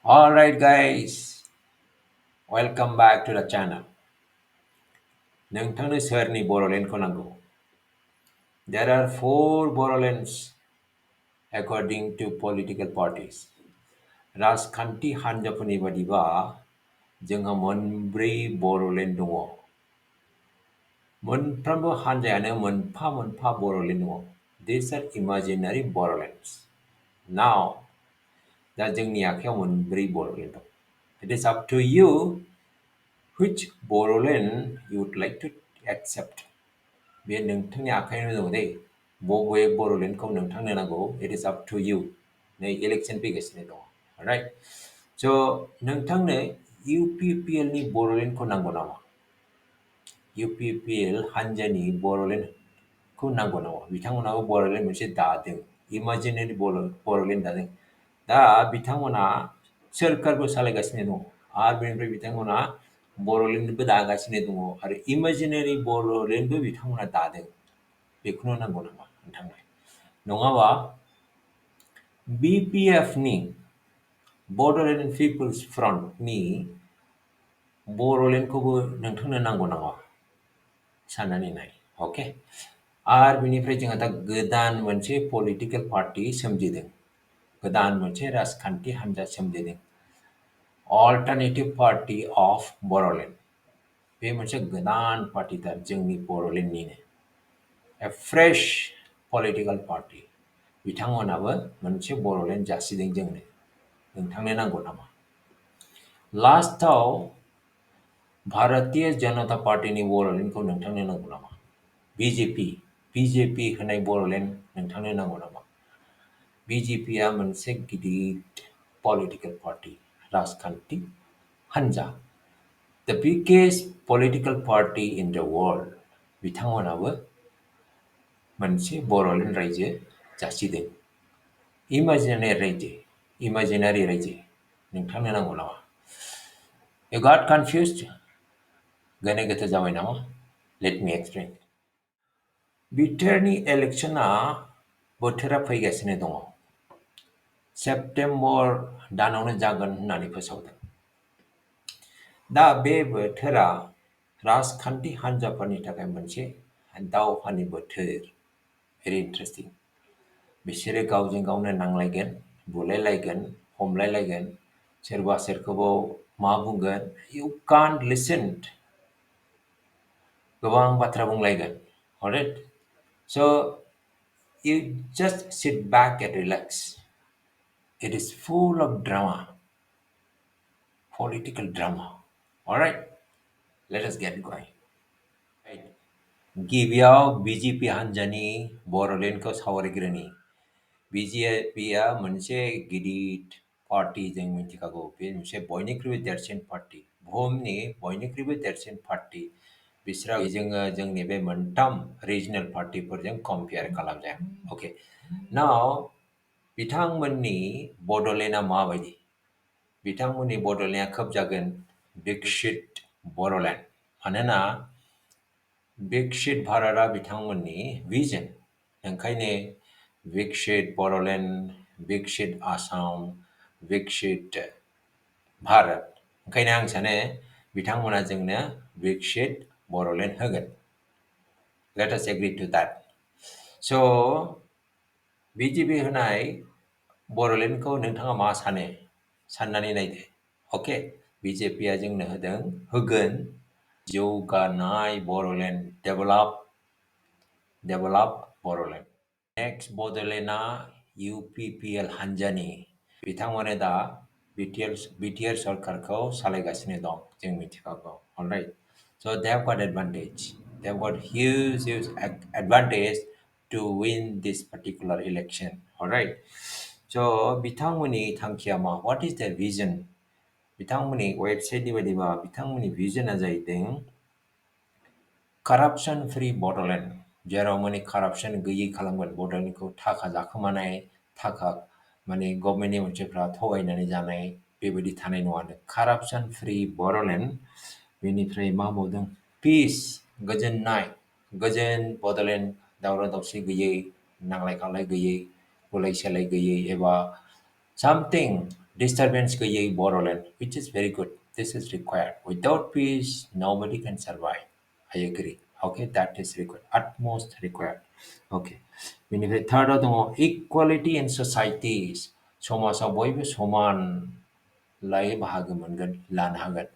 Alright guys, welcome back to the channel. नोंथांनो सोरनि बर'लेण्डखौ नांगौ? There are four Borolands according to political parties. राजखान्थि हान्जाफोरनि बादिबा जोंहा मोनब्रै बर'लेण्ड दङ। मोनफ्रोमबो हान्जायानो मोनफा मोनफा बर'लेण्ड दङ। These are imaginary Borolands. Now, दा जोंनि आखायाव मोनब्रै बर'लेण्ड दं. It is up to you which Boroland you would like to accept. बे नोंथांनि आखायावनो दङ दे बबे बर'लेण्डखौ नोंथांनो नांगौ it is up to you. नै इलेक्सन फैगासिनो दङ राइट स' नोंथांनो UPPL नि बर'लेण्डखौ नांगौ नामा? UPPL हान्जानि बर'लेण्डखौ नांगौ नामा? बिथांमोनाबो बर'लेण्ड मोनसे दादों इमाजिनारि बर'लेण्ड दादों दा बिथांमोना सोरखारबो सालायगासिनो दङ आरो बेनिफ्राय बिथांमोना बर'लेण्डबो दागासिनो दङ आरो इमाजिनारि बर'लेण्डबो बिथांमोना दादों बेखौनो नांगौ नामा नोंथांनो? नङाबा BPF नि बड'लेण्ड पिपल्स फ्रन्टनि बर'लेण्डखौबो नोंथांनो नांगौ नामा? साननानै नाय अके आरो बेनिफ्राय जोंहा दा गोदान मोनसे पलिटिकेल पार्टि सोमजिदों गोदान मोनसे राजखान्थि हान्जा सोमजिदों अल्टारनेटिभ पार्टि अफ बर'लेण्ड बे मोनसे गोदान पार्टिथार जोंनि बर'लेण्डनिनो ए फ्रेश पलिटिकेल पार्टि बिथांमोनाबो मोनसे बर'लेण्ड जासिदों जोंनो नोंथांनो नांगौ नामा? लास्टआव भारतीय जनता पार्टिनि बर'लेण्डखौ नोंथांनो नांगौ नामा? बिजेपि होनाय बर'लेण्ड नोंथांनो नांगौ नामा? बिजेपिआ मोनसे गिदिर पलिटिकेल पार्टि राजखान्थि हान्जा the biggest political party in the world बिथांमोनाबो मोनसे बर'लेण्ड रायजो जासिदों इमाजिनारि रायजो नोंथांनो नांगौ नामा? You got confused? गोनो गोथो जाबाय नामा? Let me explain. बिटिआरनि इलेक्शना बोथोरा फैगासिनो दङ सेप्टेम्बर दानावनो जागोन होननानै फोसावदों दा बे बोथोरा राजखान्थि हान्जाफोरनि थाखाय मोनसे दावहानि बोथोर भेरि इन्टारेस्टिं बिसोरो गावजों गावनो नांलायगोन बुलायलायगोन हमलायलायगोन सोरबा सोरखौबा मा बुंगोन you can't listen गोबां बाथ्रा बुंलायगोन alright so you just sit back and relax it is full of drama political drama alright let us get going right. गिबियाव बिजेपि हान्जानि बर'लेण्डखौ सावरायग्रोनि बिजेपिआ मोनसे गिदिर पार्टि जों मिथिखागौ बे मोनसे बयनिख्रुइबो देरसिन पार्टि बुहुमनि बयनिख्रुइबो देरसिन पार्टि बिसोरा जोङो जोंनि बे मोनथाम रिजनेल पार्टिफोरजों कम्पेयार खालामजाया अके नाव बिथांमोननि बड'लेण्डआ माबायदि बिथांमोननि बड'लेण्डआ खोब जागोन विकसित बर'लेण्ड मानोना विकसित भारतआ बिथांमोननि भिजन ओंखायनो विकसित बर'लेण्ड विकसित आसाम विकसित भारत ओंखायनो आं सानो बिथांमोना जोंनो विकसित बर'लेण्ड होगोन let us agree to that so BJP होनाय बर'लेण्डखौ नोंथाङा मा सानो साननानै नायदो अके बिजेपिआ जोंनो होगोन जौगानाय बर'लेण्ड डेभेलप बर'लेण्ड नेक्स्ट बड'लेण्डआ UPPL हान्जानि बिथांमोना दा बिटिआर सरकारखौ सालायगासिनो दं जों मिथिखागौ alright so they have got advantage they have got huge advantage to win this particular election alright so बिथांमोननि थांखिया मा what is their vision बिथांमोननि वेबसाइटनि बायदिबा बिथांमोननि भिजनआ जाहैदों corruption free बड'लेण्ड जेराव माने corruption गैयै खालामगोन बड'लेण्डखौ थाखा जाखोमानाय थाखा माने गभर्नमेन्टनि मानसिफ्रा थगायनानै जानाय बेबायदि थानाय नङानो corruption free बड'लेण्ड बेनिफ्राय मा बुंदों peace गोजोननाय गोजोन बड'लेण्ड दावराव दावसि गैयै नांलाय खालाय गैयै बुलाय सोलाय गैयै एबा something disturbance gayai Boroland, which is very good. This is required. Without peace, nobody can survive. I agree. Okay, that is required. Utmost required. Okay. Benefit third of the equality in societies. Somasa boyबो समान लायै बाहागो मोनगोन लानो हागोन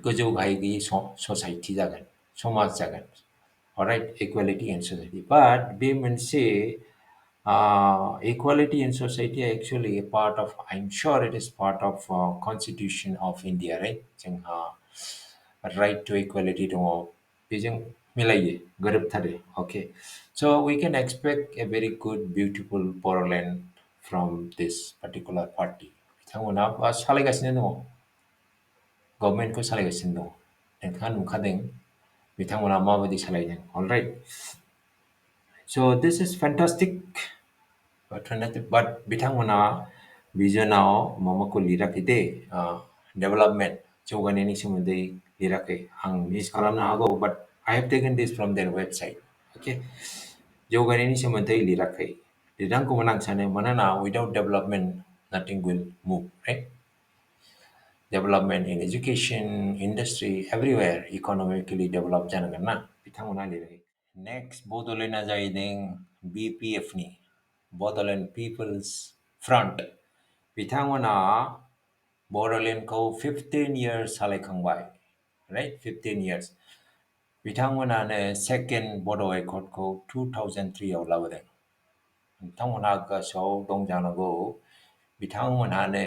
गोजौ गाहाय गैयै society जागोन समाज जागोन alright equality in society but बे मोनसे equality in society actually a part of I'm sure it is part of constitution of India right जोंहा right to equality दङ बेजों मिलायो गोरोबथारो okay so we can expect a very good beautiful Bodoland from this particular party बिथांमोना सालायगासिनो दङ गभर्नमेन्टखौ सालायगासिनो दङ नोंथाङा नुखादों बिथांमोना माबायदि सालायदों alright so this is fantastic but बिथांमोना बिजनाव माबाखौ लिराखै दे डेभेलपमेन्ट जौगानायनि सोमोन्दै लिराखै आं मिस खालामनो हागौ but I have taken this from their website okay जौगानायनि सोमोन्दै लिराखै लिरनांगौमोन आं सानो मानोना without development nothing will move right development in education industry everywhere economically develop जानांगोन ना बिथांमोना लिराखै नेक्स्ट बड'लेण्डआ जाहैदों BPFनि Bodoland People's Front बिथांमोना बड'लेण्डखौ 15 years सालायखांबाय right 15 years बिथांमोनानो सेकेन्ड बड' एकर्डखौ 2003 आव लाबोदों बिथांमोनहा गोसोआव दं जानांगौ बिथांमोनहानो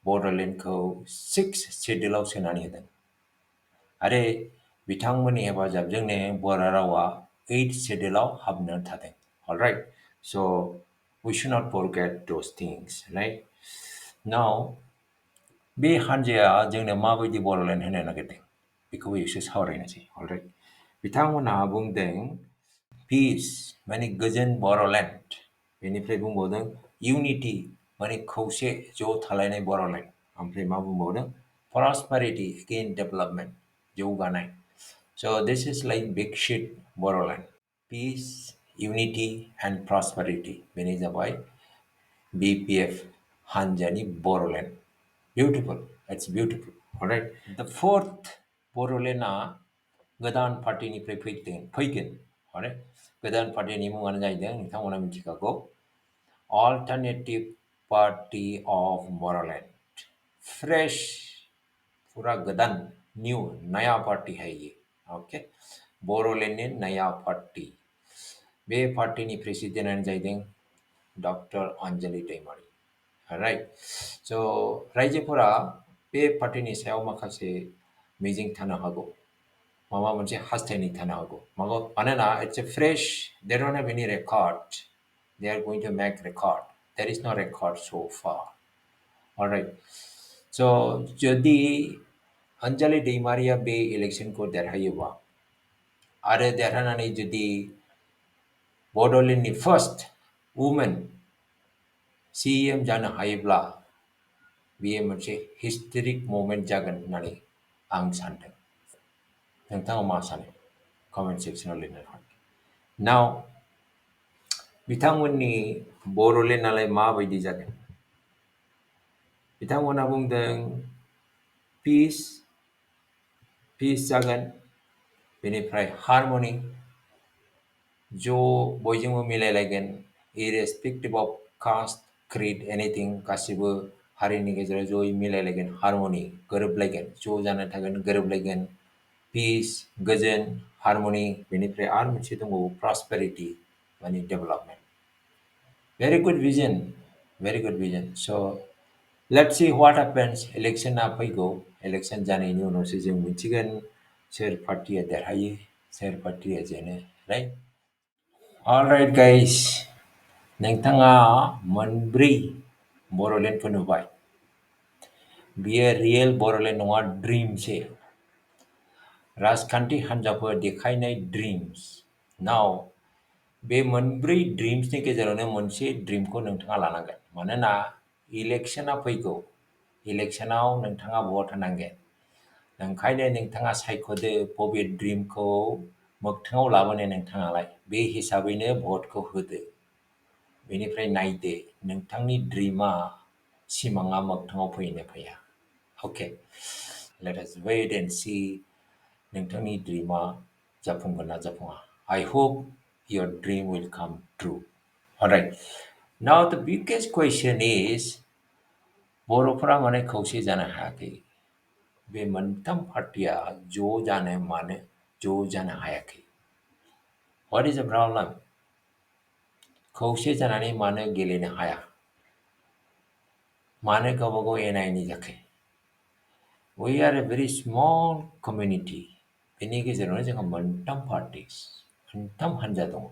बड'लेण्डखौ 6 शेड्युलाव सोनानै होदों आरो बिथांमोननि हेफाजाबजोंनो बर' रावा 8 शेड्युलाव हाबना थादों alright so we should not forget those things right now बे हान्जाया जोंनो माबायदि बड'लेण्ड होनो नागिरदों बेखौबो एसे सावरायनोसै alright बिथांमोनहा बुंदों पिस माने गोजोन बड'लेण्ड बेनिफ्राय बुंबावदों इउनिटि माने खौसे ज' थालायनाय बड'लेण्ड ओमफ्राय मा बुंबावदों प्रस्पेरिटी again development जौगानाय so this is like big shit Bodoland peace unity and prosperity बेनो जाबाय BPF हान्जानि Bodoland beautiful it's beautiful alright the fourth Bodolandआ गोदान पार्टिनिफ्राय फैगोन alright गोदान पार्टिनि मुङानो जाहैदों नोंथांमोना मिथिखागौ Alternative Party of Bodoland fresh पूरा गोदान न्यू नया पार्टी है ये ओके बड'लेण्डनि नया पार्टी बे पार्टीनि प्रेसिडेन्टआनो जाहैदों डक्टर अन्जलि दैमारि राइट स' रायजोफोरा बे पार्टीनि सायाव माखासे मिजिं थानो हागौ माबा मोनसे हास्थायनाय थानो हागौ मानोना it's a fresh they don't have any record they are going to make record there is no record so far alright स' जुदि अन्जलि दैमारिया बे इलेक्शनखौ देरहायोबा आरो देरहानानै जुदि बड'लेण्डनि फार्स्ट वुमेन CM जानो हायोब्ला बेयो मोनसे हिस्टोरिक मोमेन्ट जागोन होननानै आं सानदों नोंथाङा मा सानो कमेन्ट सेक्सनाव लिरनो हागोन नाव बिथांमोननि बड'लेण्डआलाय माबायदि जागोन बिथांमोना बुंदों पिस जागोन बेनिफ्राय हारमनि ज' बयजोंबो मिलायलायगोन इरेसपेक्टिभ अफ कास्ट क्रिड एनिथिं गासिबो हारिनि गेजेराव ज'यै मिलायलायगोन हारमनि गोरोबलायगोन ज' जानो थागोन गोरोबलायगोन पिस गोजोन हारमनि बेनिफ्राय आरो मोनसे दंबावो प्रस्पेरिटी माने development very good vision so let's see what happens इलेक्शना फैगौ इलेक्शन जानायनि उनावसो जों मिथिगोन सोर पार्टिया देरहायो सोर पार्टिया जेनो राइट alright guys नोंथाङा मोनब्रै बड'लेण्डखौ नुबाय बियो रियेल बड'लेण्ड नङा ड्रिमसो राजखान्थि हान्जाफोर देखायनाय ड्रिम्स नाव बे मोनब्रै ड्रिम्सनि गेजेरावनो मोनसे ड्रिमखौ नोंथाङा लानांगोन मानोना इलेक्शना फैगौ इलेक्शनाव नोंथाङा भट होनांगोन ओंखायनो नोंथाङा सायख'दो बबे ड्रिमखौ मोगथाङाव लाबोनो नोंथाङालाय बे हिसाबैनो भटखौ होदो बेनिफ्राय नायदो नोंथांनि ड्रिमा सिमाङा मोगथाङाव फैयोना फैया अके लेट अस वेट एन्ड सी नोंथांनि ड्रिमा जाफुंगोन ना जाफुङा I hope your dream will come true. Alright. Now the biggest question is बर'फोरा माने खौसे जानो हायाखै बे मोनथाम पार्टिया ज' जानो मानो ज' जानो हायाखै What is the problem? खौसे जानानै मानो गेलेनो हाया मानो गावबा गाव एना एनि जाखो We are a very small community. बेनि गेजेरावनो जोंहा मोनथाम पार्टिस मोनथाम हान्जा दङ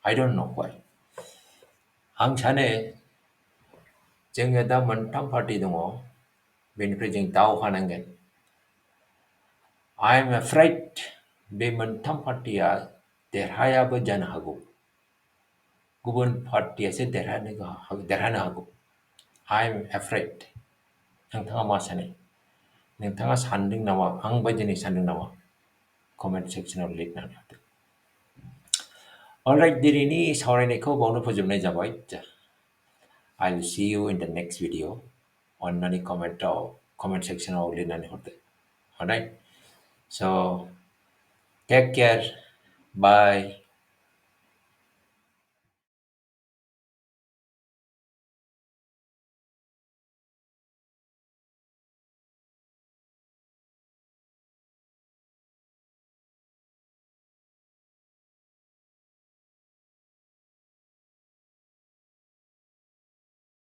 I don't know why. आं सानो जोङो दा मोनथाम पार्टि दङ बेनिफ्राय जों दावहा नांगोन I am afraid बे मोनथाम पार्टिया देरहायाबो जानो हागौ गुबुन पार्टियासो देरहानो हागौ I am afraid नोंथाङा मा सानो नोंथाङा सान्दों नामा आं बायदिनो सान्दों नामा कमेन्ट सेक्सनाव लिरनानै होदो अलराइट दिनैनि सावरायनायखौ बावनो फोजोबनाय जाबाय I'll see you in the next video अन्नानै कमेन्ट सेक्सनाव लिरनानै हरदो alright so take care bye